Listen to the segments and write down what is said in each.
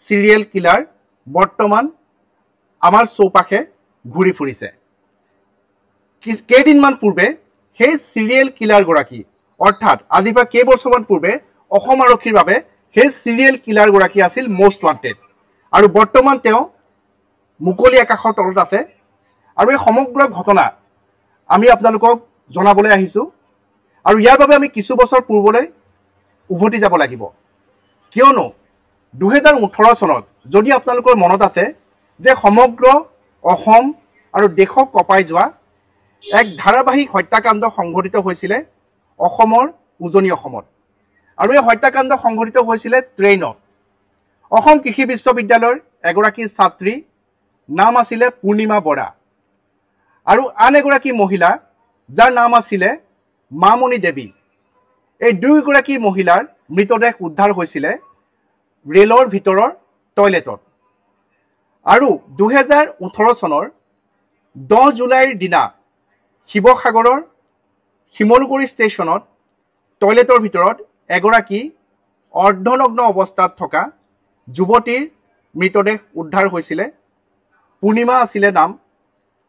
Serial killer বৰ্তমান আমাৰ চৌপাশে ঘূৰি ফুৰিছে কেইদিনমান পূৰ্বে সেই সিৰিয়াল কিলাৰগৰাকী অৰ্থাৎ আজিৰ পৰা কেইবছৰমান পূৰ্বে অসম আৰক্ষীৰ বাবে সেই সিৰিয়াল কিলাৰগৰাকী আছিল মোষ্ট ৱান্টেড আৰু বৰ্তমান তেওঁ মুকলি আকাশৰ তলত আছে আৰু এই সমগ্ৰ ঘটনা আমি আপোনালোকক জনাবলৈ আহিছো আৰু ইয়াৰ বাবে আমি কিছু বছৰ পূৰ্বলৈ উভতি যাব লাগিব কিয়নো 2018 চনত যদি আপোনালোকৰ মনত আছে যে সমগ্ৰ অসম আৰু দেশক কপাই যোৱা এক ধাৰাবাহিক হত্যাকাণ্ড সংঘটিত হৈছিল অসমৰ উজনি অসমত আৰু এই হত্যাকাণ্ড সংঘটিত হৈছিল ট্ৰেইনত অসম কৃষি বিশ্ববিদ্যালয়ৰ এগৰাকী ছাত্ৰী নাম আছিল পূৰ্ণিমা বৰা আৰু আন এগৰাকী মহিলা যাৰ নাম আছিল মামনি দেৱী এই দুয়োগৰাকী মহিলাৰ মৃতদেহ উদ্ধাৰ হৈছিল ৰেলৰ ভিতৰৰ টয়লেটত আৰু 2018 চনৰ 10 জুলাইৰ দিনা শিৱসাগৰৰ শিমলুগুৰি ষ্টেচনত টয়লেটৰ ভিতৰত এগৰাকী অৰ্ধনগ্ন অৱস্থাত থকা যুৱতীৰ মৃতদেহ উদ্ধাৰ হৈছিল পূৰ্ণিমা আছিল নাম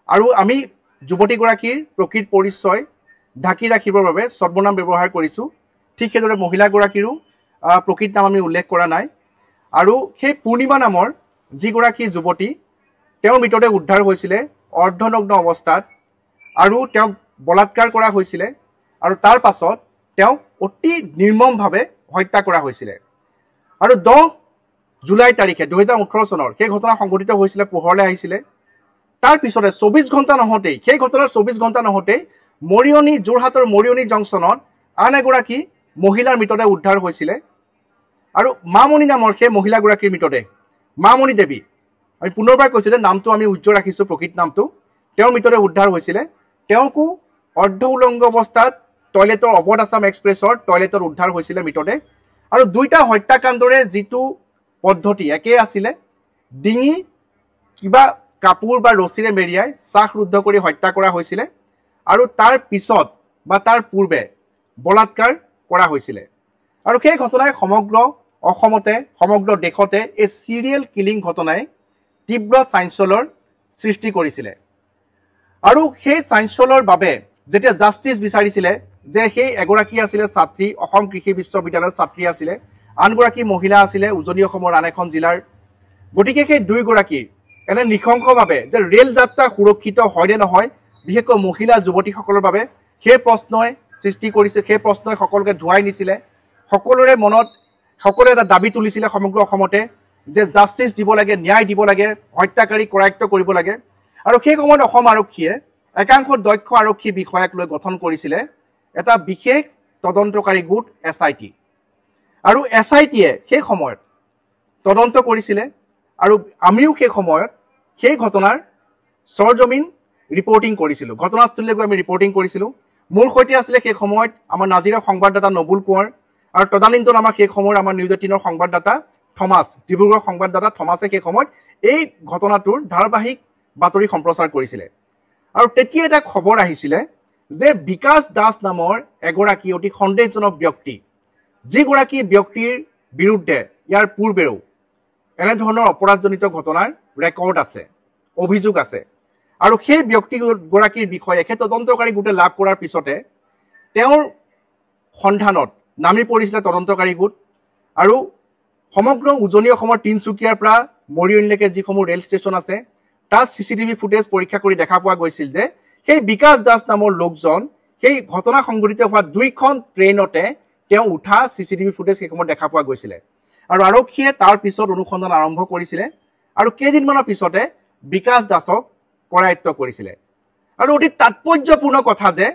আৰু আমি যুৱতীগৰাকীৰ প্ৰকৃত পৰিচয় ঢাকি ৰাখিবৰ বাবে সৰ্বনাম ব্যৱহাৰ কৰিছো ঠিক সেইদৰে মহিলাগৰাকীৰো প্ৰকৃত নাম আমি উল্লেখ কৰা নাই আৰু সেই পূৰ্ণিমা নামৰ যিগৰাকী যুৱতী তেওঁৰ মৃতদেহ উদ্ধাৰ হৈছিল অৰ্ধনগ্ন অৱস্থাত আৰু তেওঁক বলাৎকাৰ কৰা হৈছিল আৰু তাৰ পাছত তেওঁক অতি নিৰ্মমভাৱে হত্যা কৰা হৈছিল আৰু 10 জুলাই তাৰিখে 2018 চনৰ সেই ঘটনা সংঘটিত হৈছিল পোহৰলৈ আহিছিল তাৰ পিছতে 24 ঘণ্টা নহতেই সেই ঘটনাৰ 24 ঘণ্টা নহতেই মৰিয়নি যোৰহাটৰ মৰিয়নি জংচনত আন এগৰাকী মহিলাৰ মৃতদেহ উদ্ধাৰ হৈছিল আৰু মামনি নামৰ সেই মহিলাগৰাকীৰ মৃতদেহ মামনি দেৱী আমি পুনৰবাৰ কৈছিলো নামটো আমি উজ্জ্বল ৰাখিছো প্ৰকৃত নামটো তেওঁৰ মৃতদেহ উদ্ধাৰ হৈছিল তেওঁকো অৰ্ধ উলংগ অৱস্থাত টয়লেটৰ অৱধ আছাম এক্সপ্ৰেছৰ টয়লেটত উদ্ধাৰ হৈছিল মৃতদেহ আৰু দুইটা হত্যাকাণ্ডৰে যিটো পদ্ধতি একে আছিল ডিঙি কিবা কাপোৰ বা ৰছীৰে মেৰিয়াই শ্বাসৰুদ্ধ কৰি হত্যা কৰা হৈছিল আৰু তাৰ পিছত বা তাৰ পূৰ্বে বলাৎকাৰ কৰা হৈছিল আৰু সেই ঘটনাই সমগ্ৰ অসমতে সমগ্ৰ দেশতে এই সিৰিয়াল কিলিং ঘটনাই তীব্ৰ চাঞ্চল্যৰ সৃষ্টি কৰিছিল আৰু সেই চাঞ্চল্যৰ বাবে যেতিয়া জাষ্টিস বিচাৰিছিল যে সেই এগৰাকী আছিল ছাত্ৰী অসম কৃষি বিশ্ববিদ্যালয়ৰ ছাত্ৰী আছিল আনগৰাকী মহিলা আছিল উজনি অসমৰ আন এখন জিলাৰ গতিকে সেই দুইগৰাকীৰ এনে নিখংসভাৱে যে ৰেল যাত্ৰা সুৰক্ষিত হয় নে নহয় বিশেষকৈ মহিলা যুৱতীসকলৰ বাবে সেই প্ৰশ্নই সৃষ্টি কৰিছে সেই প্ৰশ্নই সকলোকে ধুৱাই নিছিলে সকলোৰে মনত সকলোৱে এটা দাবী তুলিছিল সমগ্ৰ অসমতে যে জাষ্টিস দিব লাগে ন্যায় দিব লাগে হত্যাকাৰী কৰায়ত্ব কৰিব লাগে আৰু সেই সময়ত অসম আৰক্ষীয়ে একাংশ দক্ষ আৰক্ষী বিষয়াক লৈ গঠন কৰিছিল এটা বিশেষ তদন্তকাৰী গোট SIT আৰু SITয়ে সেই সময়ত তদন্ত কৰিছিল আৰু আমিও সেই সময়ত সেই ঘটনাৰ সৰজমিন ৰিপৰ্টিং কৰিছিলো ঘটনাস্থলীলৈ গৈ আমি ৰিপৰ্টিং কৰিছিলো মোৰ সৈতে আছিল সেই সময়ত আমাৰ নাজিৰা সংবাদদাতা নবুল কোঁৱৰ আৰু তদানীন্তন আমাৰ সেই সময়ৰ আমাৰ নিউজ 18ৰ সংবাদদাতা থমাস ডিব্ৰুগড় সংবাদদাতা থমাসে সেই সময়ত এই ঘটনাটোৰ ধাৰাবাহিক বাতৰি সম্প্ৰচাৰ কৰিছিল আৰু তেতিয়া এটা খবৰ আহিছিল যে বিকাশ দাস নামৰ এগৰাকী অতি সন্দেহজনক ব্যক্তি যিগৰাকী ব্যক্তিৰ বিৰুদ্ধে ইয়াৰ পূৰ্বেও এনে ধৰণৰ অপৰাধজনিত ঘটনাৰ ৰেকৰ্ড আছে অভিযোগ আছে আৰু সেই ব্যক্তিগৰাকীৰ বিষয়ে সেই তদন্তকাৰী গোটে লাভ কৰাৰ পিছতে তেওঁৰ সন্ধানত নামি পৰিছিল তদন্তকাৰী গোট আৰু সমগ্ৰ উজনি অসমৰ তিনচুকীয়াৰ পৰা মৰিয়নিলৈকে যিসমূহ ৰেল ষ্টেচন আছে তাৰ CCTV ফুটেজ পৰীক্ষা কৰি দেখা পোৱা গৈছিল যে সেই বিকাশ দাস নামৰ লোকজন সেই ঘটনা সংঘটিত হোৱা দুইখন ট্ৰেইনতে তেওঁ উঠা CCTV ফুটেজ সেই সময়ত দেখা পোৱা গৈছিল আৰু আৰক্ষীয়ে তাৰ পিছত অনুসন্ধান আৰম্ভ কৰিছিল আৰু কেইদিনমানৰ পিছতে বিকাশ দাসক কৰায়ত্ব কৰিছিল আৰু অতি তাৎপৰ্যপূৰ্ণ কথা যে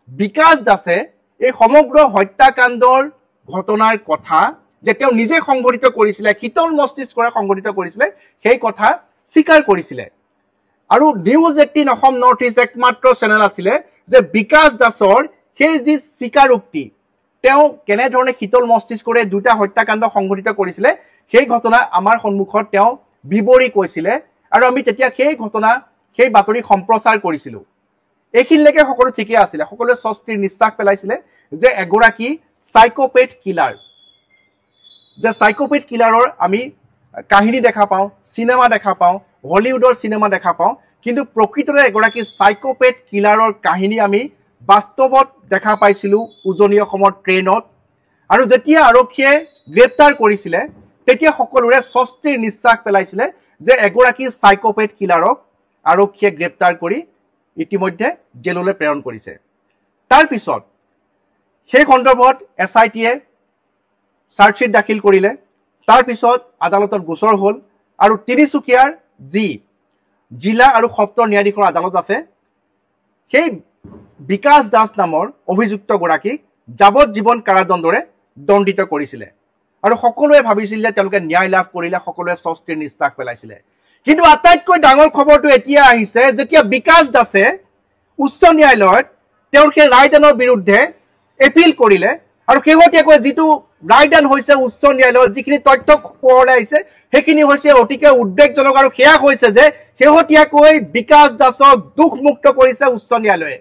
বিকাশ দাসে এই সমগ্ৰ হত্যাকাণ্ডৰ ঘটনাৰ কথা যে তেওঁ নিজে সংঘটিত কৰিছিল শীতল মস্তিষ্কৰে সংঘটিত কৰিছিল সেই কথা স্বীকাৰ কৰিছিল আৰু নিউজ 18 অসম নৰ্থ ইষ্ট একমাত্ৰ চেনেল আছিল যে বিকাশ দাসৰ সেই যি স্বীকাৰোক্তি তেওঁ কেনে ধৰণে শীতল মস্তিষ্কৰে দুটা হত্যাকাণ্ড সংঘটিত কৰিছিল সেই ঘটনা আমাৰ সন্মুখত তেওঁ বিৱৰি কৈছিল আৰু আমি তেতিয়া সেই ঘটনা সেই বাতৰি সম্প্ৰচাৰ কৰিছিলো এইখিনিলৈকে সকলো ঠিকে আছিল সকলোৱে স্বস্তিৰ নিশ্বাস পেলাইছিল যে এগৰাকী সাইকোপেথ কিলাৰ যে সাইকোপেথ কিলাৰৰ আমি কাহিনী দেখা পাওঁ, চিনেমা দেখা পাওঁ, হলিউডৰ চিনেমা দেখা পাওঁ, কিন্তু প্ৰকৃততে এগৰাকী সাইকোপেথ কিলাৰৰ কাহিনী আমি বাস্তৱত দেখা পাইছিলোঁ উজনি অসমৰ ট্ৰেইনত। আৰু যেতিয়া আৰক্ষীয়ে গ্ৰেপ্তাৰ কৰিছিলে তেতিয়া সকলোৰে স্বস্তিৰ নিশ্বাস পেলাইছিলে যে এগৰাকী সাইকোপেথ কিলাৰক আৰক্ষীয়ে গ্ৰেপ্তাৰ কৰি ইতিমধ্যে জেললৈ প্ৰেৰণ কৰিছে। তাৰ পিছত সেই সন্দৰ্ভত SITয়ে চাৰ্জশ্বিট দাখিল কৰিলে। তাৰ পিছত আদালতত গোচৰ হ'ল আৰু তিনিচুকীয়াৰ যি জিলা আৰু সত্ৰ ন্যায়াধীশৰ আদালত আছে সেই বিকাশ দাস নামৰ অভিযুক্তগৰাকীক যাৱজ্জীৱন কাৰাদণ্ডৰে দণ্ডিত কৰিছিলে আৰু সকলোৱে ভাবিছিল যে তেওঁলোকে ন্যায় লাভ কৰিলে, সকলোৱে স্বস্তিৰ নিশ্বাস পেলাইছিলে। কিন্তু আটাইতকৈ ডাঙৰ খবৰটো এতিয়া আহিছে যেতিয়া বিকাশ দাসে উচ্চ ন্যায়ালয়ত তেওঁৰ সেই ৰায়দানৰ বিৰুদ্ধে এপিল কৰিলে আৰু শেহতীয়াকৈ যিটো ৰায়দান হৈছে উচ্চ ন্যায়ালয়ত যিখিনি তথ্য পোহৰলৈ আহিছে সেইখিনি হৈছে অতিকে উদ্বেগজনক আৰু সেয়া হৈছে যে শেহতীয়াকৈ বিকাশ দাসক দুখমুক্ত কৰিছে উচ্চ ন্যায়ালয়ে।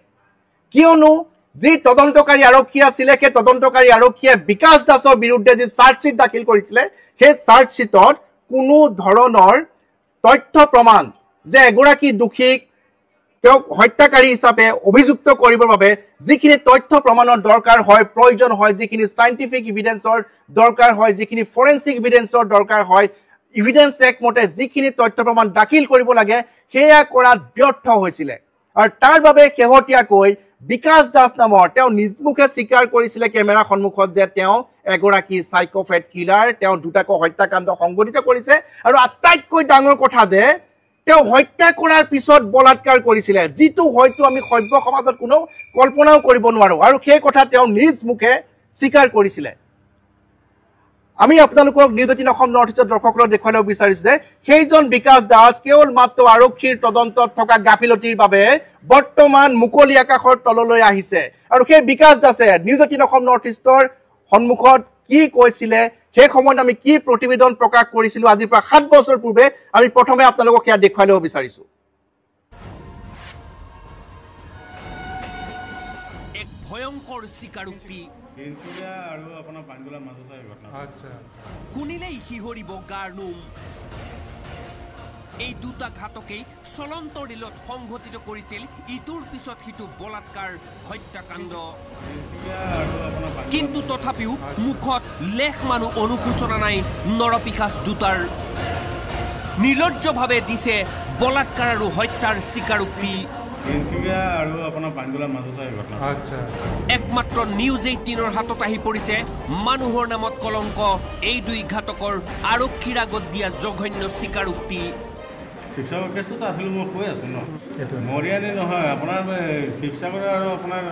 কিয়নো যি তদন্তকাৰী আৰক্ষী আছিলে সেই তদন্তকাৰী আৰক্ষীয়ে বিকাশ দাসৰ বিৰুদ্ধে যি চাৰ্জশ্বিট দাখিল কৰিছিলে সেই চাৰ্জশ্বিটত কোনো ধৰণৰ তথ্য প্ৰমাণ যে এগৰাকী দোষীক তেওঁক হত্যাকাৰী হিচাপে অভিযুক্ত কৰিবৰ বাবে যিখিনি তথ্য প্ৰমাণৰ দৰকাৰ হয়, প্ৰয়োজন হয়, যিখিনি সাইণ্টিফিক ইভিডেন্সৰ দৰকাৰ হয়, যিখিনি ফৰেনচিক ইভিডেন্সৰ দৰকাৰ হয়, ইভিডেন্স এক্ট মতে যিখিনি তথ্য প্ৰমাণ দাখিল কৰিব লাগে সেয়া কৰাত ব্যৰ্থ হৈছিলে। আৰু তাৰ বাবে শেহতীয়াকৈ বিকাশ দাস নামৰ তেওঁ নিজমুখে স্বীকাৰ কৰিছিলে কেমেৰা সন্মুখত যে তেওঁ এগৰাকী সাইকোপেথ কিলাৰ, তেওঁ দুটাকৈ হত্যাকাণ্ড সংঘটিত কৰিছে আৰু আটাইতকৈ ডাঙৰ কথা যে তেওঁ হত্যা কৰাৰ পিছত বলাৎকাৰ কৰিছিলে, যিটো হয়তো আমি সভ্য সমাজত কোনো কল্পনাও কৰিব নোৱাৰো আৰু সেই কথা তেওঁ নিজ মুখে স্বীকাৰ কৰিছিলে। আমি আপোনালোকক নিউজ 18 অসম নৰ্থ ইষ্টৰ দৰ্শকসকলক দেখুৱাব বিচাৰিছো যে সেইজন বিকাশ দাস কেৱল মাত্ৰ আৰক্ষীৰ তদন্তত থকা গাফিলতিৰ বাবে বৰ্তমান মুকলি আকাশৰ তললৈ আহিছে। আৰু সেই বিকাশ দাসে নিউজ 18 অসম নৰ্থ ইষ্টৰ সন্মুখত কি কৈছিলে, সেই সময়ত আমি কি প্ৰতিবেদন প্ৰকাশ কৰিছিলো আজিৰ পৰা 7 বছৰ পূৰ্বে, আমি প্ৰথমে আপোনালোকক সেয়া দেখুৱাই ল'ব বিচাৰিছো। এক ভয়ংকৰ স্বীকাৰোক্তি শুনিলেই শিহৰিব গাৰ নোম। এই দুটা ঘাতকেই চলন্ত ৰেলত সংঘটিত কৰিছিল ইটোৰ পিছত সিটো বলাৎকাৰ হত্যাকাণ্ড। কিন্তু তথাপিও মুখত লেখ মানুহ অনুশোচনা নাই নৰপিশাচ দুটাৰ। নিৰ্লজ্জভাৱে দিছে বলাৎকাৰ আৰু হত্যাৰ স্বীকাৰোক্তি। একমাত্ৰ নিউজ 18ৰ হাতত আহি পৰিছে মানুহৰ নামত কলংক এই দুই ঘাতকৰ আৰক্ষীৰ আগত দিয়া জঘন্য স্বীকাৰোক্তি। শিৱসাগৰ কেছটোত আছিলোঁ, মই কৈ আছোঁ ন, মৰিয়ানী নহয়, আপোনাৰ শিৱসাগৰ আৰু আপোনাৰ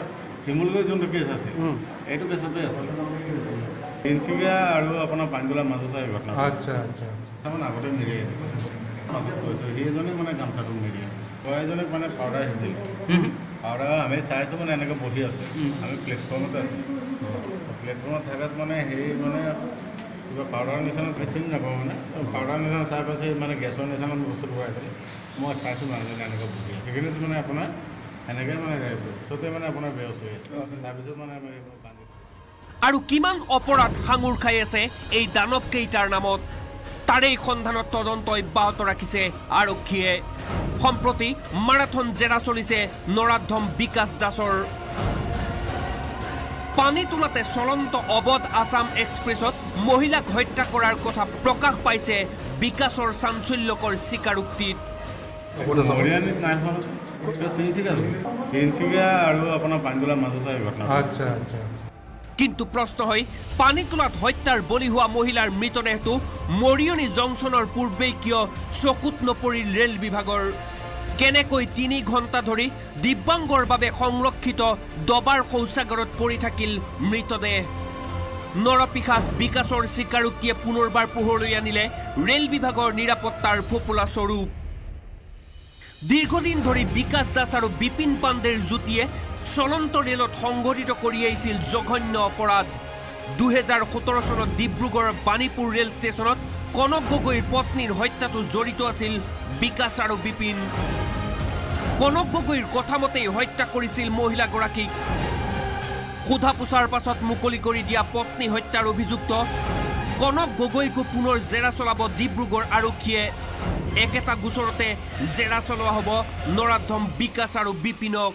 শিমলুগুৰি যোনটো কেছ আছিল এইটো কেছতে আছিল। তিনিচুকীয়া আৰু আপোনাৰ পানীতোলাৰ মাজতে এই ঘটনা। আচ্ছা আচ্ছা, মানে আগতে মেৰিয়াই দিছে, মাজত কৈছোঁ সি এজনে মানে গামচাটো মেৰিয়াই এজনক মানে পাউডাৰ আহিছিল। পাউডাৰ আমি চাইছোঁ মানে এনেকৈ বহি আছে, আমি প্লেটফৰ্মতে আছোঁ। প্লেটফৰ্মত থকাত মানে সেই মানে কিবা পাউডাৰ নিচিনা চিনি নাপাওঁ, মানে পাউডাৰ নিচিনা চাই পাইছে মানে গেছৰ নিচিনা বস্তু ভৰাই দিলে। মই চাইছোঁ মানুহজনে এনেকৈ বহি আছে, সেইখিনিত মানে আপোনাৰ এনেকৈ মানে পিছতে মানে আপোনাৰ বেয়স হৈ আছে, তাৰপিছত মানে আৰু কিমান অপৰাধ সাঙুৰ খাই আছে এই দানৱ কেইটাৰ নামত তাৰেই সন্ধানত তদন্ত অব্যাহত ৰাখিছে আৰক্ষীয়ে। সম্প্ৰতি মাৰাথন জেৰা চলিছে নৰাধম বিকাশ দাসৰ। পানীতোলাতে চলন্ত অবধ আছাম এক্সপ্ৰেছত মহিলাক হত্যা কৰাৰ কথা প্ৰকাশ পাইছে বিকাশৰ চাঞ্চল্যকৰ স্বীকাৰোক্তিত। তিনিচুকীয়া আৰু আপোনাৰ পানীতোলাৰ মাজতে এই ঘটনা। আচ্ছা আচ্ছা। কিন্তু প্ৰশ্ন হয় পানীতোলাত হত্যাৰ বলি হোৱা মহিলাৰ মৃতদেহটো মৰিয়নি জংচনৰ পূৰ্বেই কিয় চকুত নপৰিল ৰেল বিভাগৰ? কেনেকৈ 3 ঘণ্টা ধৰি দিব্যাংগৰ বাবে সংৰক্ষিত দবাৰ শৌচাগাৰত পৰি থাকিল মৃতদেহ? নৰপিশাচ বিকাশৰ স্বীকাৰোক্তিয়ে পুনৰবাৰ পোহৰলৈ আনিলে ৰেল বিভাগৰ নিৰাপত্তাৰ ফোপোলা স্বৰূপ। দীৰ্ঘদিন ধৰি বিকাশ দাস আৰু বিপিন পাণ্ডেৰ যুটিয়ে চলন্ত ৰেলত সংঘটিত কৰি আহিছিল জঘন্য অপৰাধ। 2017 চনত ডিব্ৰুগড়ৰ বাণীপুৰ ৰেল ষ্টেচনত কনক গগৈৰ পত্নীৰ হত্যাটো জড়িত আছিল বিকাশ আৰু বিপিন। কনক গগৈৰ কথামতেই হত্যা কৰিছিল মহিলাগৰাকীক। সোধা পোছাৰ পাছত মুকলি কৰি দিয়া পত্নী হত্যাৰ অভিযুক্ত কনক গগৈকো পুনৰ জেৰা চলাব ডিব্ৰুগড় আৰক্ষীয়ে একেটা গোচৰতে জেৰা চলোৱা হ'ব নৰাধম বিকাশ আৰু বিপিনক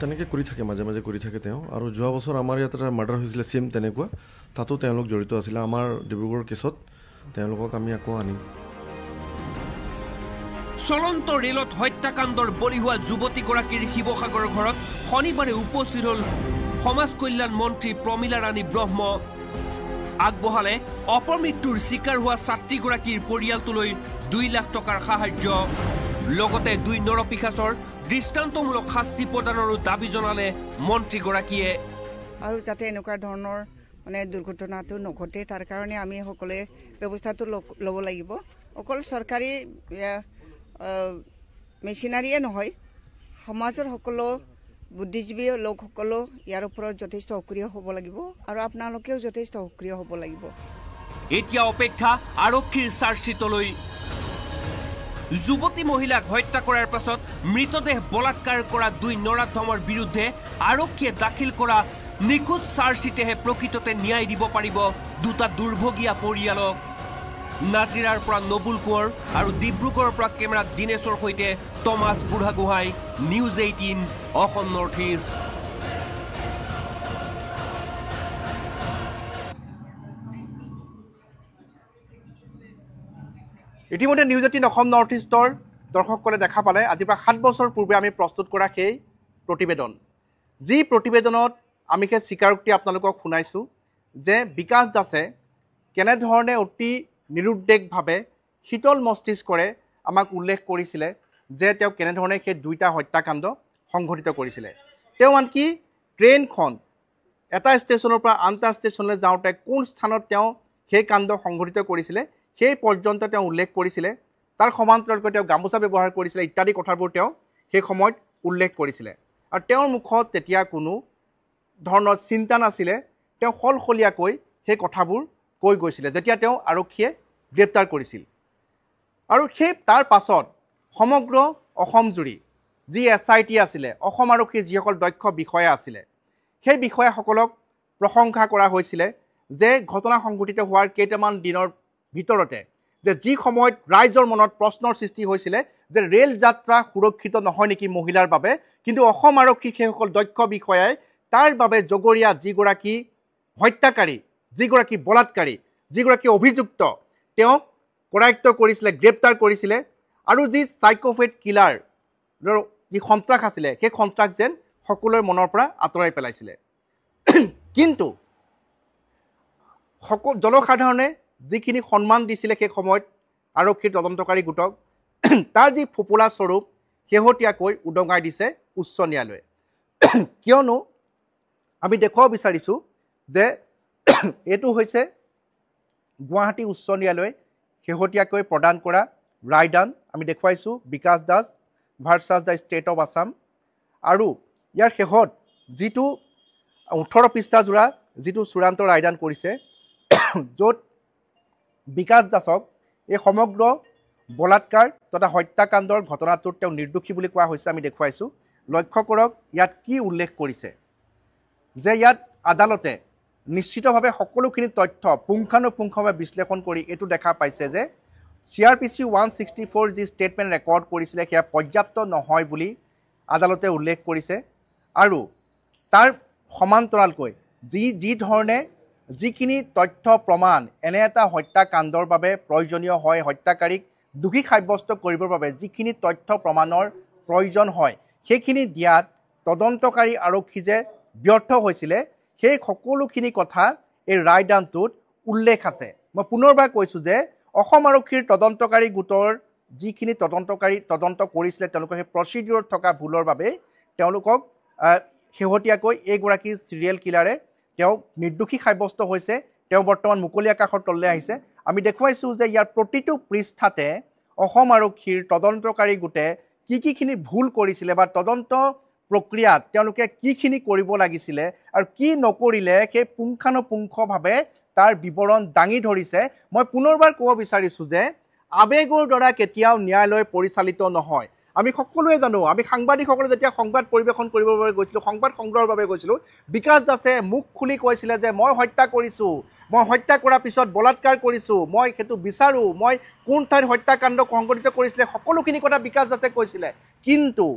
তেনেকৈ কৰি থাকে মাজে মাজে কৰি থাকে তেওঁ আৰু যোৱা বছৰ আমাৰ ইয়াত এটা মাৰ্ডাৰ হৈছিলে সেম তেনেকুৱা তাতো তেওঁলোক জড়িত আছিলে আমাৰ ডিব্ৰুগড় কেছত তেওঁলোকক আমি আকৌ আনিম চলন্ত ৰেলত হত্যাকাণ্ডৰ বলি হোৱা যুৱতীগৰাকীৰ শিৱসাগৰৰ ঘৰত শনিবাৰে উপস্থিত হ'ল সমাজ কল্যাণ মন্ত্ৰী প্ৰমীলা ৰাণী ব্ৰহ্ম আগবঢ়ালে অপমৃত্যুৰ চিকাৰ হোৱা ছাত্ৰীগৰাকীৰ পৰিয়ালটোলৈ 2 লাখ টকাৰ সাহায্য লগতে 2 নৰপিশাচৰ দৃষ্টান্তমূলক শাস্তি প্ৰদানৰো দাবী জনালে মন্ত্ৰীগৰাকীয়ে আৰু যাতে এনেকুৱা ধৰণৰ মানে দুৰ্ঘটনাটো নঘটে তাৰ কাৰণে আমি সকলোৱে ব্যৱস্থাটো ল'ব লাগিব অকল চৰকাৰী মেচিনাৰীয়ে নহয় সমাজৰ সকলো বুদ্ধিজীৱী লোকসকলো ইয়াৰ ওপৰত যথেষ্ট সক্ৰিয় হ'ব লাগিব আৰু আপোনালোকেও যথেষ্ট সক্ৰিয় হ'ব লাগিব এতিয়া অপেক্ষা আৰক্ষীৰ চাৰ্জশ্বিটলৈ যুৱতী মহিলাক হত্যা কৰাৰ পাছত মৃতদেহ বলাৎকাৰ কৰা 2 নৰাধমৰ বিৰুদ্ধে আৰক্ষীয়ে দাখিল কৰা নিখুঁত চাৰ্জশ্বিটেহে প্ৰকৃততে ন্যায় দিব পাৰিব 2টা দুৰ্ভগীয়া পৰিয়ালক নাজিৰাৰ পৰা নবুল কোঁৱৰ আৰু ডিব্ৰুগড়ৰ পৰা কেমেৰাত দিনেশৰ সৈতে Thomas Buragohain news 18 Assam north east ইতিমধ্যে নিউজ 18 অসম নৰ্থ ইষ্টৰ দৰ্শকসকলে দেখা পালে আজিৰ পৰা 7 বছৰ পূৰ্বে আমি প্ৰস্তুত কৰা সেই প্ৰতিবেদন যি প্ৰতিবেদনত আমি সেই স্বীকাৰোক্তি আপোনালোকক শুনাইছোঁ যে বিকাশ দাসে কেনেধৰণে অতি নিৰুদ্দেশভাৱে শীতল মস্তিষ্কৰে আমাক উল্লেখ কৰিছিলে যে তেওঁ কেনেধৰণে সেই 2টা হত্যাকাণ্ড সংঘটিত কৰিছিলে তেওঁ আনকি ট্ৰেইনখন এটা ষ্টেচনৰ পৰা আনটা ষ্টেচনলৈ যাওঁতে কোন স্থানত তেওঁ সেই কাণ্ড সংঘটিত কৰিছিলে সেই পৰ্যন্ত তেওঁ উল্লেখ কৰিছিলে তাৰ সমান্তৰালকৈ তেওঁ গামোচা ব্যৱহাৰ কৰিছিলে ইত্যাদি কথাবোৰ তেওঁ সেই সময়ত উল্লেখ কৰিছিলে আৰু তেওঁৰ মুখত তেতিয়া কোনো ধৰণৰ চিন্তা নাছিলে তেওঁ সলসলীয়াকৈ সেই কথাবোৰ কৈ গৈছিলে যেতিয়া তেওঁ আৰক্ষীয়ে গ্ৰেপ্তাৰ কৰিছিল আৰু সেই তাৰ পাছত সমগ্ৰ অসম জুৰি যি SIT আছিলে অসম আৰক্ষীৰ যিসকল দক্ষ বিষয়া আছিলে সেই বিষয়াসকলক প্ৰশংসা কৰা হৈছিলে যে ঘটনা সংঘটিত হোৱাৰ কেইটামান দিনৰ ভিতৰতে যে যি সময়ত ৰাইজৰ মনত প্ৰশ্নৰ সৃষ্টি হৈছিলে যে ৰেল যাত্ৰা সুৰক্ষিত নহয় নেকি মহিলাৰ বাবে কিন্তু অসম আৰক্ষী সেইসকল দক্ষ বিষয়াই তাৰ বাবে জগৰীয়া যিগৰাকী হত্যাকাৰী যিগৰাকী বলাৎকাৰী যিগৰাকী অভিযুক্ত তেওঁক কৰায়ত্ব কৰিছিলে গ্ৰেপ্তাৰ কৰিছিলে আৰু যি সাইকোপেথ কিলাৰ যি সন্ত্ৰাস আছিলে সেই সন্ত্ৰাস যেন সকলোৰে মনৰ পৰা আঁতৰাই পেলাইছিলে কিন্তু জনসাধাৰণে যিখিনি সন্মান দিছিলে সেই সময়ত আৰক্ষীৰ তদন্তকাৰী গোটক তাৰ যি ফোপোলা স্বৰূপ শেহতীয়াকৈ উদঙাই দিছে উচ্চ ন্যায়ালয়ে কিয়নো আমি দেখুৱাব বিচাৰিছোঁ যে এইটো হৈছে গুৱাহাটী উচ্চ ন্যায়ালয়ে শেহতীয়াকৈ প্ৰদান কৰা ৰায়দান আমি দেখুৱাইছোঁ Bikash Das versus the state of Assam আৰু ইয়াৰ শেষত যিটো 18 পৃষ্ঠাজোৰা যিটো চূড়ান্ত ৰায়দান কৰিছে য'ত বিকাশ দাসক এই সমগ্ৰ বলাৎকাৰ তথা হত্যাকাণ্ডৰ ঘটনাটোত তেওঁ নিৰ্দোষী বুলি কোৱা হৈছে আমি দেখুৱাইছোঁ লক্ষ্য কৰক ইয়াত কি উল্লেখ কৰিছে যে ইয়াত আদালতে নিশ্চিতভাৱে সকলোখিনি তথ্য পুংখানুপুংখভাৱে বিশ্লেষণ কৰি এইটো দেখা পাইছে যে CRPC 164 যি ষ্টেটমেণ্ট ৰেকৰ্ড কৰিছিলে সেয়া পৰ্যাপ্ত নহয় বুলি আদালতে উল্লেখ কৰিছে আৰু তাৰ সমান্তৰালকৈ যি ধৰণে যিখিনি তথ্য প্ৰমাণ এনে এটা হত্যাকাণ্ডৰ বাবে প্ৰয়োজনীয় হয় হত্যাকাৰীক দোষী সাব্যস্ত কৰিবৰ বাবে যিখিনি তথ্য প্ৰমাণৰ প্ৰয়োজন হয় সেইখিনি দিয়াত তদন্তকাৰী আৰক্ষী যে ব্যৰ্থ হৈছিলে সেই সকলোখিনি কথা এই ৰায়দানটোত উল্লেখ আছে মই পুনৰবাৰ কৈছোঁ যে অসম আৰক্ষীৰ তদন্তকাৰী গোটৰ যিখিনি তদন্ত কৰিছিলে তেওঁলোকৰ সেই প্ৰচিডিউৰত থকা ভুলৰ বাবে তেওঁলোকক শেহতীয়াকৈ এইগৰাকী চিৰিয়েল কিলাৰে তেওঁ নিৰ্দোষী সাব্যস্ত হৈছে তেওঁ বৰ্তমান মুকলি আকাশৰ তললৈ আহিছে আমি দেখুৱাইছোঁ যে ইয়াৰ প্ৰতিটো পৃষ্ঠাতে অসম আৰক্ষীৰ তদন্তকাৰী গোটে কিখিনি ভুল কৰিছিলে বা তদন্ত প্ৰক্ৰিয়াত তেওঁলোকে কিখিনি কৰিব লাগিছিলে আৰু কি নকৰিলে সেই পুংখানুপুংখভাৱে তাৰ বিৱৰণ দাঙি ধৰিছে মই পুনৰবাৰ ক'ব বিচাৰিছোঁ যে আবেগৰ দ্বাৰা কেতিয়াও ন্যায়ালয় পৰিচালিত নহয় আমি সকলোৱে জানো আমি সাংবাদিকসকলে যেতিয়া সংবাদ পৰিৱেশন কৰিবৰ বাবে গৈছিলোঁ সংবাদ সংগ্ৰহৰ বাবে গৈছিলোঁ বিকাশ দাসে মুখ খুলি কৈছিলে যে মই হত্যা কৰিছোঁ মই হত্যা কৰাৰ পিছত বলাৎকাৰ কৰিছোঁ, মই সেইটো বিচাৰোঁ, মই কোন ঠাইত হত্যাকাণ্ড সংঘটিত কৰিছিলে সকলোখিনি কথা বিকাশ দাসে কৈছিলে। কিন্তু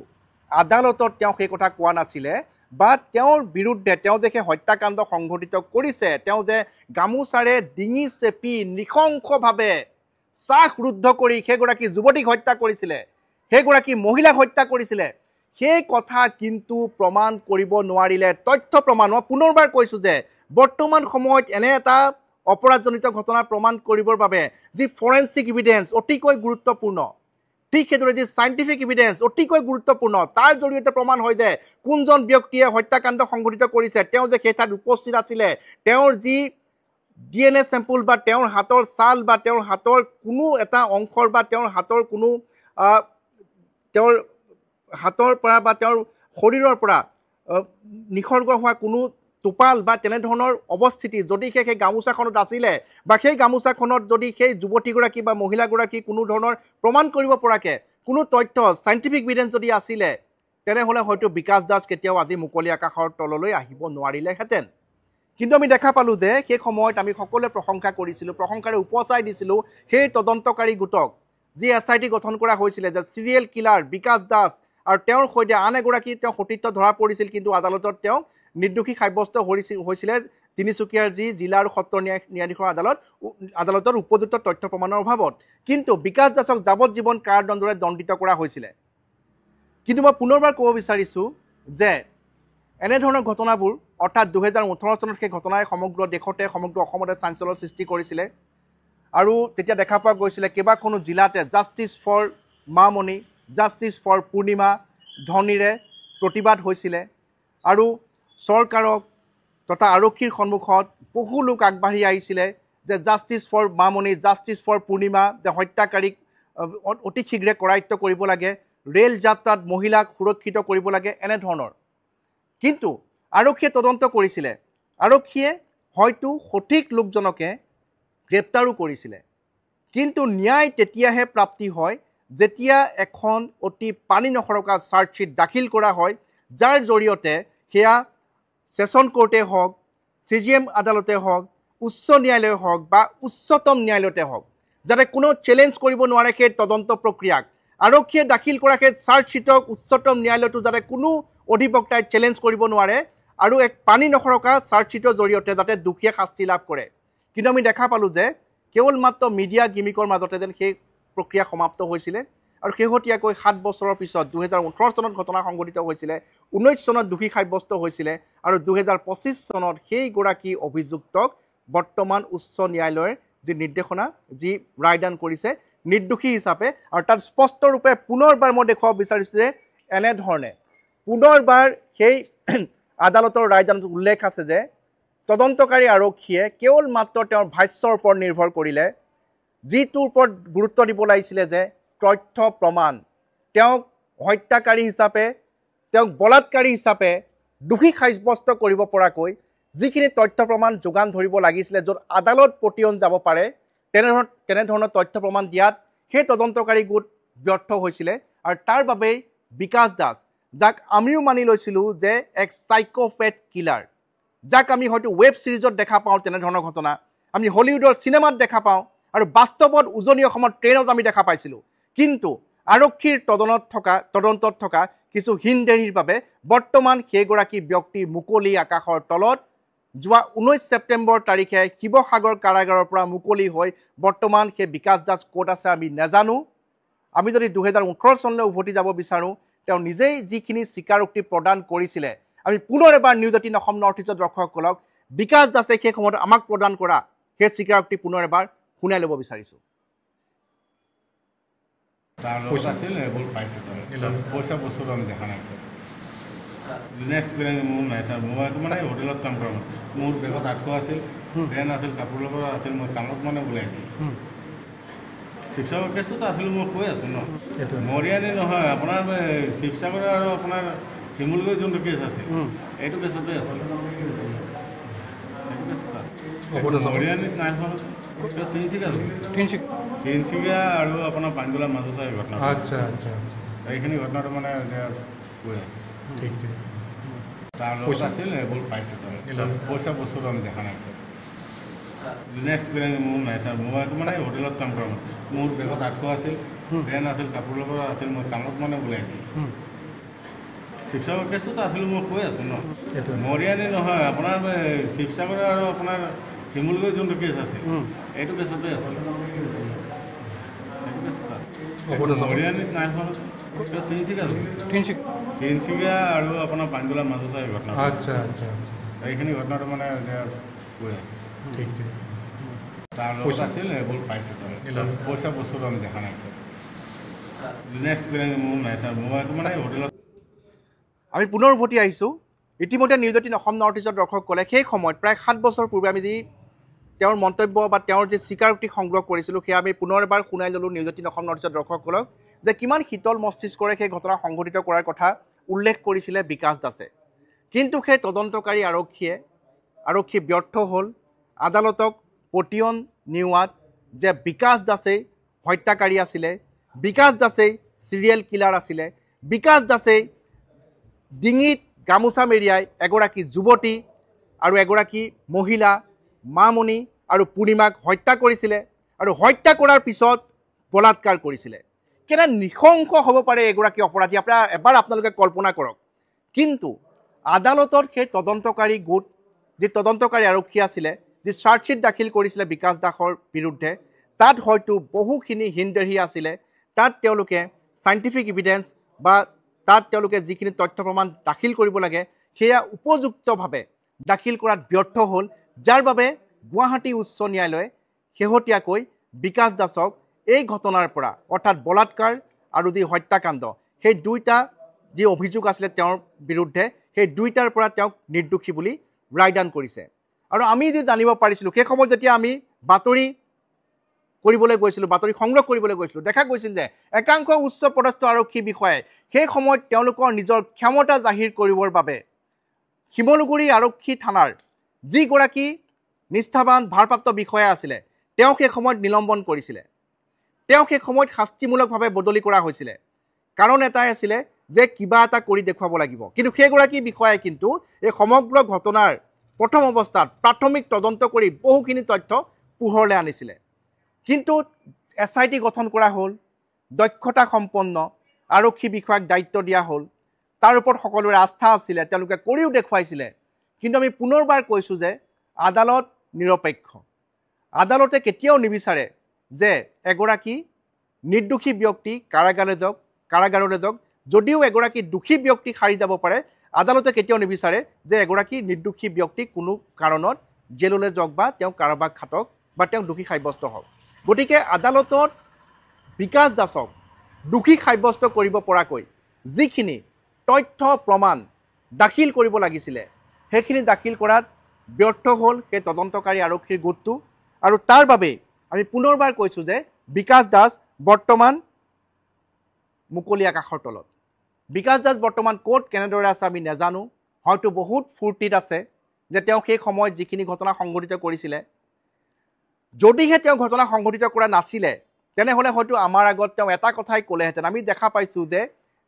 আদালতত তেওঁ সেই কথা কোৱা নাছিলে বা তেওঁৰ বিৰুদ্ধে তেওঁ যে সেই হত্যাকাণ্ড সংঘটিত কৰিছে, তেওঁ যে গামোচাৰে ডিঙি চেপি নৃশংসভাৱে শ্বাসৰুদ্ধ কৰি সেইগৰাকী যুৱতীক হত্যা কৰিছিলে, সেইগৰাকী মহিলাক হত্যা কৰিছিলে, সেই কথা কিন্তু প্ৰমাণ কৰিব নোৱাৰিলে। তথ্য প্ৰমাণ, মই পুনৰবাৰ কৈছোঁ যে বৰ্তমান সময়ত এনে এটা অপৰাধজনিত ঘটনা প্ৰমাণ কৰিবৰ বাবে যি ফৰেনচিক ইভিডেন্স অতিকৈ গুৰুত্বপূৰ্ণ, ঠিক সেইদৰে যি চাইণ্টিফিক ইভিডেন্স অতিকৈ গুৰুত্বপূৰ্ণ, তাৰ জৰিয়তে প্ৰমাণ হয় যে কোনজন ব্যক্তিয়ে হত্যাকাণ্ড সংঘটিত কৰিছে, তেওঁ যে সেই ঠাইত উপস্থিত আছিলে, তেওঁৰ যি DNA চেম্পুল বা তেওঁৰ হাতৰ ছাল বা তেওঁৰ হাতৰ কোনো এটা অংশৰ বা তেওঁৰ হাতৰ কোনো তেওঁৰ হাতৰ পৰা বা তেওঁৰ শৰীৰৰ পৰা নিসৰ্গ হোৱা কোনো টোপাল বা তেনেধৰণৰ অৱস্থিতি যদি সেই গামোচাখনত আছিলে বা সেই গামোচাখনত যদি সেই যুৱতীগৰাকী বা মহিলাগৰাকী কোনো ধৰণৰ প্ৰমাণ কৰিব পৰাকৈ কোনো তথ্য চাইণ্টিফিক ইভিডেন্স যদি আছিলে, তেনেহ'লে হয়তো বিকাশ দাস কেতিয়াও আজি মুকলি আকাশৰ তললৈ আহিব নোৱাৰিলেহেঁতেন। কিন্তু আমি দেখা পালোঁ যে সেই সময়ত আমি সকলোৱে প্ৰশংসা কৰিছিলোঁ, প্ৰশংসাৰে উপচাই দিছিলোঁ সেই তদন্তকাৰী গোটক, যি SIT গঠন কৰা হৈছিলে, যে চিৰিয়েল কিলাৰ বিকাশ দাস আৰু তেওঁৰ সৈতে আন এগৰাকী তেওঁ সতীৰ্থ ধৰা পৰিছিল, কিন্তু আদালতত তেওঁ নিৰ্দোষী সাব্যস্ত হৈছিলে তিনিচুকীয়াৰ যি জিলা আৰু সত্ৰ ন্যায়াধীশৰ আদালতৰ উপযুক্ত তথ্য প্ৰমাণৰ অভাৱত। কিন্তু বিকাশ দাসক যাৱজ্জীৱন কাৰাদণ্ডৰে দণ্ডিত কৰা হৈছিলে। কিন্তু মই পুনৰবাৰ ক'ব বিচাৰিছোঁ যে এনেধৰণৰ ঘটনাবোৰ, অৰ্থাৎ 2018 চনত সেই ঘটনাই সমগ্ৰ দেশতে সমগ্ৰ অসমতে চাঞ্চল্যৰ সৃষ্টি কৰিছিলে আৰু তেতিয়া দেখা পোৱা গৈছিলে কেইবাখনো জিলাতে justice for Mamoni, justice for Purnima ধ্বনিৰে প্ৰতিবাদ হৈছিলে আৰু চৰকাৰক তথা আৰক্ষীৰ সন্মুখত বহু লোক আগবাঢ়ি আহিছিলে যে justice for Mamoni, justice for Purnima, যে হত্যাকাৰীক অতি শীঘ্ৰে কৰায়ত্ব কৰিব লাগে, ৰেল যাত্ৰাত মহিলাক সুৰক্ষিত কৰিব লাগে, এনেধৰণৰ। কিন্তু আৰক্ষীয়ে তদন্ত কৰিছিলে, আৰক্ষীয়ে হয়তো সঠিক লোকজনকে গ্ৰেপ্তাৰো কৰিছিলে, কিন্তু ন্যায় তেতিয়াহে প্ৰাপ্তি হয় যেতিয়া এখন অতি পানী নসৰকা চাৰ্জশ্বীট দাখিল কৰা হয়, যাৰ জৰিয়তে সেয়া ছেছন কোৰ্টে হওক, CGM আদালতে হওক, উচ্চ ন্যায়ালয়ে হওক বা উচ্চতম ন্যায়ালয়তে হওক, যাতে কোনো চেলেঞ্জ কৰিব নোৱাৰে সেই তদন্ত প্ৰক্ৰিয়াক। আৰক্ষীয়ে দাখিল কৰা সেই চাৰ্জশ্বীটক উচ্চতম ন্যায়ালয়তো যাতে কোনো অধিবক্তাই চেলেঞ্জ কৰিব নোৱাৰে আৰু এক পানী নসৰকা চাৰ্জশ্বীটৰ জৰিয়তে যাতে দুখীয়ে শাস্তি লাভ কৰে। কিন্তু আমি দেখা পালোঁ যে কেৱল মাত্ৰ মিডিয়া গিমিকৰ মাজতে যেন সেই প্ৰক্ৰিয়া সমাপ্ত হৈছিলে আৰু শেহতীয়াকৈ 7 বছৰৰ পিছত 2018 চনত ঘটনা সংঘটিত হৈছিলে, 19 চনত দোষী সাব্যস্ত হৈছিলে আৰু 2025 চনত সেইগৰাকী অভিযুক্তক বৰ্তমান উচ্চ ন্যায়ালয়ৰ যি নিৰ্দেশনা, যি ৰায়দান কৰিছে নিৰ্দোষী হিচাপে, আৰু তাত স্পষ্টৰূপে পুনৰবাৰ মই দেখুৱাব বিচাৰিছোঁ যে এনেধৰণে পুনৰবাৰ সেই আদালতৰ ৰায়দানত উল্লেখ আছে যে তদন্তকাৰী আৰক্ষীয়ে কেৱল মাত্ৰ তেওঁৰ ভাষ্যৰ ওপৰত নিৰ্ভৰ কৰিলে, যিটোৰ ওপৰত গুৰুত্ব দিব লাগিছিলে যে তথ্য প্ৰমাণ, তেওঁক হত্যাকাৰী হিচাপে, তেওঁক বলাৎকাৰী হিচাপে দোষী সাব্যস্ত কৰিব পৰাকৈ যিখিনি তথ্য প্ৰমাণ যোগান ধৰিব লাগিছিলে, য'ত আদালত পতিয়ন যাব পাৰে, তেনেধৰণৰ তথ্য প্ৰমাণ দিয়াত সেই তদন্তকাৰী গোট ব্যৰ্থ হৈছিলে। আৰু তাৰ বাবেই বিকাশ দাস, যাক আমিও মানি লৈছিলোঁ যে এক চাইক'পেথ কিলাৰ, যাক আমি হয়তো ৱেব ছিৰিজত দেখা পাওঁ, তেনেধৰণৰ ঘটনা আমি হলিউডৰ চিনেমাত দেখা পাওঁ আৰু বাস্তৱত উজনি অসমৰ ট্ৰেইনত আমি দেখা পাইছিলোঁ, কিন্তু আৰক্ষীৰ তদন্তত থকা কিছু হিনদেৰিৰ বাবে বৰ্তমান সেইগৰাকী ব্যক্তি মুকলি আকাশৰ তলত যোৱা 19 ছেপ্টেম্বৰ তাৰিখে শিৱসাগৰ কাৰাগাৰৰ পৰা মুকলি হৈ বৰ্তমান সেই বিকাশ দাস ক'ত আছে আমি নাজানো। আমি যদি 2018 চনলৈ উভতি যাব বিচাৰোঁ, তেওঁ নিজেই যিখিনি স্বীকাৰোক্তি প্ৰদান কৰিছিলে, আমি পুনৰ এবাৰ নিউজ 18 অসম নৰ্থ ইষ্টৰ দৰ্শকসকলক বিকাশ দাসে সেই সময়ত আমাক প্ৰদান কৰা সেই স্বীকাৰোক্তি পুনৰ এবাৰ শুনাই ল'ব বিচাৰিছোঁ। পইচা বস্তুটো আমি দেখা নাই এক্সপিৰিয়েঞ্চ মোৰ নাই ছাৰ। মই মানে হোটেলত কাম কৰা, মোৰ বেগত 800 আছিল, ভেন আছিল, কাপোৰ লগত আছিল, মই কামত মানে ওলাইছিল। শিৱসাগৰ কেছতো আছিলোঁ, মই কৈ আছোঁ ন, মৰিয়ানী নহয়, আপোনাৰ শিৱসাগৰ আৰু আপোনাৰ শিমলুগুৰি যোনটো কেছ আছিল, এইটো কেছতে আছিল, মৰিয়ানীত নাই হোৱা, তিনিচুকীয়া আৰু আপোনাৰ পানীতোলাৰ মাজতে ঘটনা। আচ্ছা আচ্ছা, এইখিনি ঘটনাটো মানে কৈ আছে। ঠিক ঠিক, তাৰ লগত আছিল, এইবোৰ পাইছে, পইচা বস্তুটো আমি দেখা নাই। বিনা এক্সপিৰিয়েঞ্চ মোৰ নাই ছাৰ। মই মানে হোটেলত কাম কৰা মোৰ বেগত 800 আছিল, পেন আছিল, কাপোৰ লগত আছিল, মই কামত মানে ওলাইছিলোঁ। শিৱসাগৰ কেছতো আছিলোঁ, মই কৈ আছোঁ ন। মৰিয়ানী নহয়, আপোনাৰ শিৱসাগৰ আৰু আপোনাৰ শিমলুগুৰি যোনটো কেছ আছিল এইটো কেছতে আছিল। মৰিয়ানীত নাই হোৱা, তিনিচুকীয়া আৰু আপোনাৰ পানীতোলাৰ মাজতে এই ঘটনা। আচ্ছা আচ্ছা এইখিনি ঘটনাটো মানে কৈ আছে। ঠিক ঠিক তাৰ লগত আছিল, এইবোৰ পাইছোঁ পইচা বস্তুটো আমি দেখা নাই ছাৰ। বিনা এক্সপিৰিয়েঞ্চ মোৰ নাই ছাৰ। মই মানে হোটেলত আমি পুনৰ উভতি আহিছোঁ। ইতিমধ্যে নিউজ 18 অসম নৰ্থ ইষ্টৰ দৰ্শকসকলে সেই সময়ত প্ৰায় 7 বছৰ পূৰ্বে আমি যি তেওঁৰ মন্তব্য বা তেওঁৰ যি স্বীকাৰোক্তি সংগ্ৰহ কৰিছিলোঁ সেয়া আমি পুনৰ এবাৰ শুনাই ল'লোঁ নিউজ 18 অসম নৰ্থ ইষ্টৰ দৰ্শকসকলক, যে কিমান শীতল মস্তিষ্কৰে সেই ঘটনা সংঘটিত কৰাৰ কথা উল্লেখ কৰিছিলে বিকাশ দাসে। কিন্তু সেই তদন্তকাৰী আৰক্ষী ব্যৰ্থ হ'ল আদালতক পতিয়ন নিওৱাত যে বিকাশ দাসেই হত্যাকাৰী আছিলে, বিকাশ দাসেই চিৰিয়েল কিলাৰ আছিলে, বিকাশ দাসেই ডিঙিত গামোচা মেৰিয়াই এগৰাকী যুৱতী আৰু এগৰাকী মহিলা মামণি আৰু পূৰ্ণিমাক হত্যা কৰিছিলে আৰু হত্যা কৰাৰ পিছত বলাৎকাৰ কৰিছিলে। কেনে নৃশংস হ'ব পাৰে এগৰাকী অপৰাধী, এবাৰ আপোনালোকে কল্পনা কৰক। কিন্তু আদালতত সেই তদন্তকাৰী গোট, যি তদন্তকাৰী আৰক্ষী আছিলে, যি চাৰ্জশ্বীট দাখিল কৰিছিলে বিকাশ দাসৰ বিৰুদ্ধে, তাত হয়তো বহুখিনি হিনদেহি আছিলে। তাত তেওঁলোকে চাইণ্টিফিক ইভিডেন্স বা তাত তেওঁলোকে যিখিনি তথ্য প্ৰমাণ দাখিল কৰিব লাগে সেয়া উপযুক্তভাৱে দাখিল কৰাত ব্যৰ্থ হ'ল, যাৰ বাবে গুৱাহাটী উচ্চ ন্যায়ালয়ে শেহতীয়াকৈ বিকাশ দাসক এই ঘটনাৰ পৰা, অৰ্থাৎ বলাৎকাৰ আৰু যি হত্যাকাণ্ড, সেই দুইটা যি অভিযোগ আছিলে তেওঁৰ বিৰুদ্ধে, সেই দুইটাৰ পৰা তেওঁক নিৰ্দোষী বুলি ৰায়দান কৰিছে। আৰু আমি যি জানিব পাৰিছিলোঁ সেই সময়ত যেতিয়া আমি বাতৰি সংগ্ৰহ কৰিবলৈ গৈছিলোঁ, দেখা গৈছিল যে একাংশ উচ্চ পদস্থ আৰক্ষী বিষয়াই সেই সময়ত তেওঁলোকৰ নিজৰ ক্ষমতা জাহিৰ কৰিবৰ বাবে শিমলুগুৰি আৰক্ষী থানাৰ যিগৰাকী নিষ্ঠাবান ভাৰপ্ৰাপ্ত বিষয়া আছিলে তেওঁক সেই সময়ত নিলম্বন কৰিছিলে, তেওঁক সেই সময়ত শাস্তিমূলকভাৱে বদলি কৰা হৈছিলে। কাৰণ এটাই আছিলে যে কিবা এটা কৰি দেখুৱাব লাগিব। কিন্তু সেইগৰাকী বিষয়াই কিন্তু এই সমগ্ৰ ঘটনাৰ প্ৰথম অৱস্থাত প্ৰাথমিক তদন্ত কৰি বহুখিনি তথ্য পোহৰলৈ আনিছিলে। কিন্তু SIT গঠন কৰা হ'ল, দক্ষতা সম্পন্ন আৰক্ষী বিষয়াক দায়িত্ব দিয়া হ'ল, তাৰ ওপৰত সকলোৰে আস্থা আছিলে, তেওঁলোকে কৰিও দেখুৱাইছিলে। কিন্তু আমি পুনৰবাৰ কৈছোঁ যে আদালত নিৰপেক্ষ। আদালতে কেতিয়াও নিবিচাৰে যে এগৰাকী নিৰ্দোষী ব্যক্তি কাৰাগাৰলৈ যাওক। যদিও এগৰাকী দোষী ব্যক্তি সাৰি যাব পাৰে, আদালতে কেতিয়াও নিবিচাৰে যে এগৰাকী নিৰ্দোষী ব্যক্তি কোনো কাৰণত জেললৈ যাওক বা তেওঁ কাৰোবাক খাটক বা তেওঁ দোষী সাব্যস্ত হওক। গতিকে আদালতত বিকাশ দাসক দোষী সাব্যস্ত কৰিব পৰাকৈ যিখিনি তথ্য প্ৰমাণ দাখিল কৰিব লাগিছিলে সেইখিনি দাখিল কৰাত ব্যৰ্থ হ'ল সেই তদন্তকাৰী আৰক্ষীৰ গোটটো। আৰু তাৰ বাবেই আমি পুনৰবাৰ কৈছোঁ যে বিকাশ দাস বৰ্তমান মুকলি আকাশৰ তলত। বিকাশ দাস বৰ্তমান ক'ত কেনেদৰে আছে আমি নাজানো। হয়তো বহুত ফূৰ্তিত আছে যে তেওঁ সেই সময়ত যিখিনি ঘটনা সংঘটিত কৰিছিলে, যদিহে তেওঁ ঘটনা সংঘটিত কৰা নাছিলে তেনেহ'লে হয়তো আমাৰ আগত তেওঁ এটা কথাই ক'লেহেঁতেন। আমি দেখা পাইছোঁ যে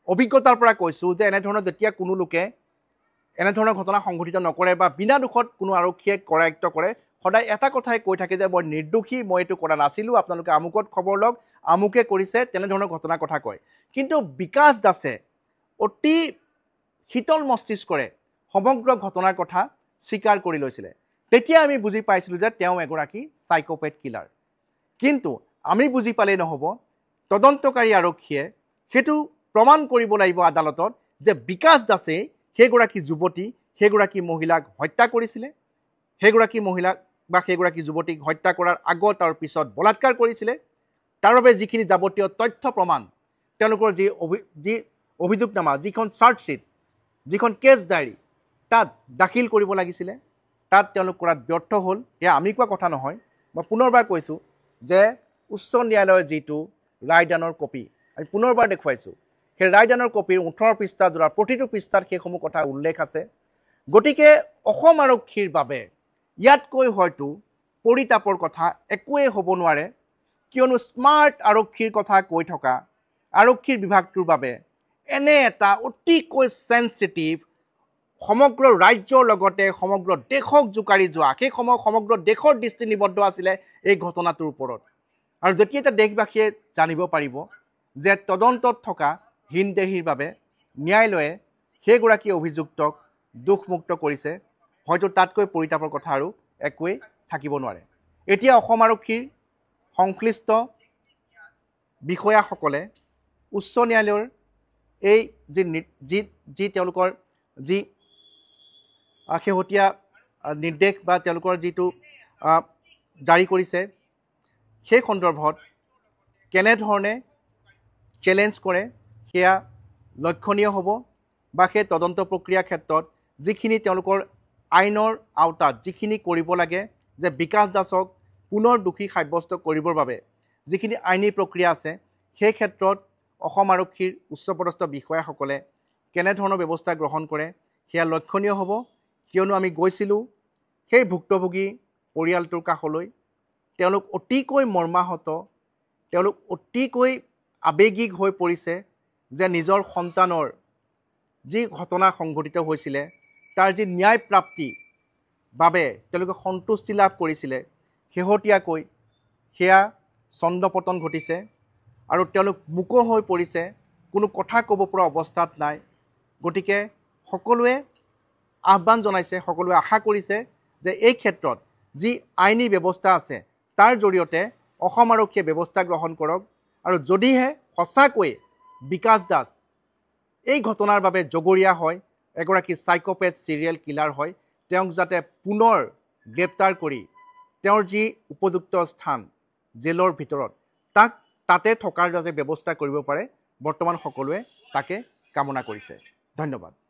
অভিজ্ঞতাৰ পৰা কৈছোঁ যে এনেধৰণৰ যেতিয়া কোনো লোকে এনেধৰণৰ ঘটনা সংঘটিত নকৰে বা বিনা দোষত কোনো আৰক্ষীয়ে কৰায়ত্ব কৰে, সদায় এটা কথাই কৈ থাকে যে মই নিৰ্দোষী, মই এইটো কৰা নাছিলোঁ, আপোনালোকে আমুকত খবৰ লওক, আমুকে কৰিছে, তেনেধৰণৰ ঘটনাৰ কথা কয়। কিন্তু বিকাশ দাসে অতি শীতল মস্তিষ্কৰে সমগ্ৰ ঘটনাৰ কথা স্বীকাৰ কৰি লৈছিলে। তেতিয়া আমি বুজি পাইছিলোঁ যে তেওঁ এগৰাকী চাইকোপেথ কিলাৰ। কিন্তু আমি বুজি পালেই নহ'ব, তদন্তকাৰী আৰক্ষীয়ে সেইটো প্ৰমাণ কৰিব লাগিব আদালতত যে বিকাশ দাসে সেইগৰাকী যুৱতী, সেইগৰাকী মহিলাক হত্যা কৰিছিলে, সেইগৰাকী মহিলাক বা সেইগৰাকী যুৱতীক হত্যা কৰাৰ আগত আৰু পিছত বলাৎকাৰ কৰিছিলে। তাৰ বাবে যিখিনি যাৱতীয় তথ্য প্ৰমাণ, তেওঁলোকৰ যি অভিযোগনামা, যিখন চাৰ্জশ্বীট, যিখন কেছ ডায়েৰী তাত দাখিল কৰিব লাগিছিলে, তাত তেওঁলোক কৰাত ব্যৰ্থ হ'ল। এয়া আমি কোৱা কথা নহয়। মই পুনৰবাৰ কৈছোঁ যে উচ্চ ন্যায়ালয়ৰ যিটো ৰায়দানৰ কপি আমি পুনৰবাৰ দেখুৱাইছোঁ, সেই ৰায়দানৰ কপিৰ 18 পৃষ্ঠা জোৰা প্ৰতিটো পৃষ্ঠাত সেইসমূহ কথা উল্লেখ আছে। গতিকে অসম আৰক্ষীৰ বাবে ইয়াতকৈ হয়তো পৰিতাপৰ কথা একোৱেই হ'ব নোৱাৰে, কিয়নো স্মাৰ্ট আৰক্ষীৰ কথা কৈ থকা আৰক্ষীৰ বিভাগটোৰ বাবে এনে এটা অতিকৈ চেঞ্চিটিভ সমগ্ৰ ৰাজ্যৰ লগতে সমগ্ৰ দেশক জোকাৰি যোৱা সেই সময়ত সমগ্ৰ দেশৰ দৃষ্টি নিবদ্ধ আছিলে এই ঘটনাটোৰ ওপৰত আৰু যেতিয়া এটা দেশবাসীয়ে জানিব পাৰিব যে তদন্তত থকা হিনদেহীৰ বাবে ন্যায়ালয়ে সেইগৰাকী অভিযুক্তক দোষমুক্ত কৰিছে হয়তো তাতকৈ পৰিতাপৰ কথা আৰু একোৱেই থাকিব নোৱাৰে এতিয়া অসম আৰক্ষীৰ সংশ্লিষ্ট বিষয়াসকলে উচ্চ ন্যায়ালয়ৰ এই যি তেওঁলোকৰ যি শেহতীয়া নিৰ্দেশ বা তেওঁলোকৰ যিটো জাৰি কৰিছে সেই সন্দৰ্ভত কেনেধৰণে চেলেঞ্জ কৰে সেয়া লক্ষণীয় হ'ব বা সেই তদন্ত প্ৰক্ৰিয়াৰ ক্ষেত্ৰত যিখিনি তেওঁলোকৰ আইনৰ আওতাত যিখিনি কৰিব লাগে যে বিকাশ দাসক পুনৰ দোষী সাব্যস্ত কৰিবৰ বাবে যিখিনি আইনী প্ৰক্ৰিয়া আছে সেই ক্ষেত্ৰত অসম আৰক্ষীৰ উচ্চপদস্থ বিষয়াসকলে কেনেধৰণৰ ব্যৱস্থা গ্ৰহণ কৰে সেয়া লক্ষণীয় হ'ব কিয়নো আমি গৈছিলোঁ সেই ভুক্তভোগী পৰিয়ালটোৰ কাষলৈ তেওঁলোক অতিকৈ মৰ্মাহত তেওঁলোক অতিকৈ আৱেগিক হৈ পৰিছে যে নিজৰ সন্তানৰ যি ঘটনা সংঘটিত হৈছিলে তাৰ যি ন্যায় প্ৰাপ্তি বাবে তেওঁলোকে সন্তুষ্টি লাভ কৰিছিলে শেহতীয়াকৈ সেয়া চন্দ্ৰপতন ঘটিছে আৰু তেওঁলোক মুক হৈ পৰিছে কোনো কথা ক'ব পৰা অৱস্থাত নাই গতিকে সকলোৱে আহ্বান জনাইছে সকলোৱে আশা কৰিছে যে এই ক্ষেত্ৰত যি আইনী ব্যৱস্থা আছে তাৰ জৰিয়তে অসম আৰক্ষীয়ে ব্যৱস্থা গ্ৰহণ কৰক আৰু যদিহে সঁচাকৈ বিকাশ দাস এই ঘটনাৰ বাবে জগৰীয়া হয় এগৰাকী সাইকোপেথ সিৰিয়েল কিলাৰ হয় তেওঁক যাতে পুনৰ গ্ৰেপ্তাৰ কৰি তেওঁৰ যি উপযুক্ত স্থান জেলৰ ভিতৰত তাতে থকাৰ যাতে ব্যৱস্থা কৰিব পাৰে বৰ্তমান সকলোৱে তাকে কামনা কৰিছে ধন্যবাদ